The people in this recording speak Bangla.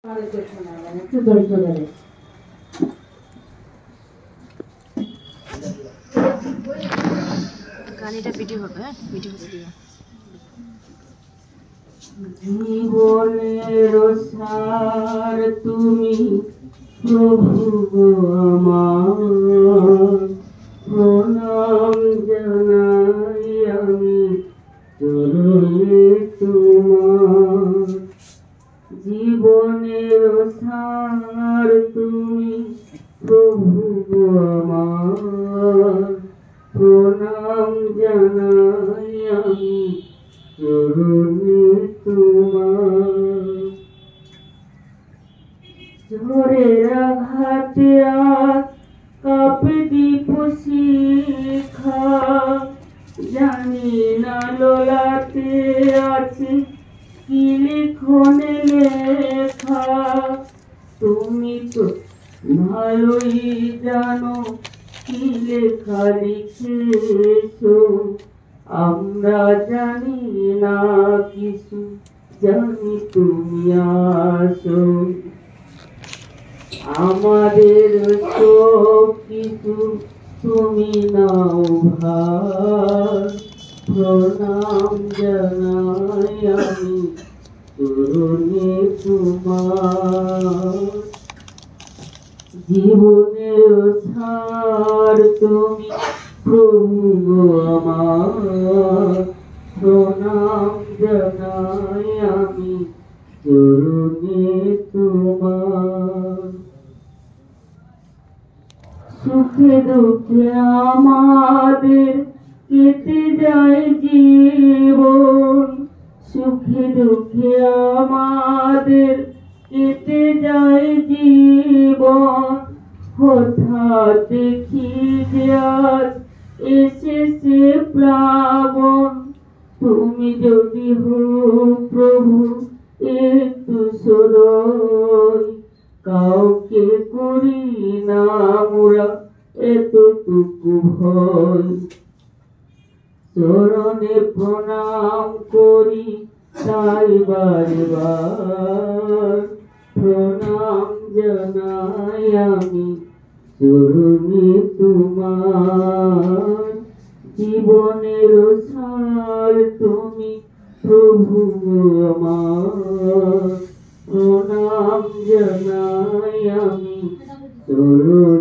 একটু ধৈর্য ধরে গানিটা ভিডিও হবে, হ্যাঁ ভিডিও করে দিও। জীবনের সার তুমি প্রভু গো আমার, প্রণাম জানাই আমি চরণে তোমার। জীবনের সার তুমি প্রভু গো আমার, প্রণাম জানাই আমি চরণে তোমার। ঝড়ের আঘাতে আজ কাঁপে দীপ শিখা, জানি না লোলাতে আছে কি লিখনে লেখা। তুমি তো ভালোই জানো কি লেখা লিখেছো, আমরা জানি না কিছু, জানি তুমি আসো। আমাদের সব কিছু তুমি নাও ভার, প্রণাম জানাই আমি চরণে তোমার। জীবনের সার তুমি প্রভু গো আমার, প্রণাম জানাই আমি চরণে তোমার। সুখে দুঃখে আমাদের কেটে যায় জীবন, সুখে দুঃখে আমাদের কেটে যায় জীবন। হঠাৎ দেখি যে আজ এসেছে প্লাবন, তুমি যদি হো প্রভু একটু সদয়, কাউকে করি না মোরা এতটুকু ভয়। চরণে প্রণাম করি তাই বারে বার, প্রণাম জানাই আমি চরণে তোমার। জীবনের সার তুমি প্রভু আমার, প্রণাম জানাই আমি চরণে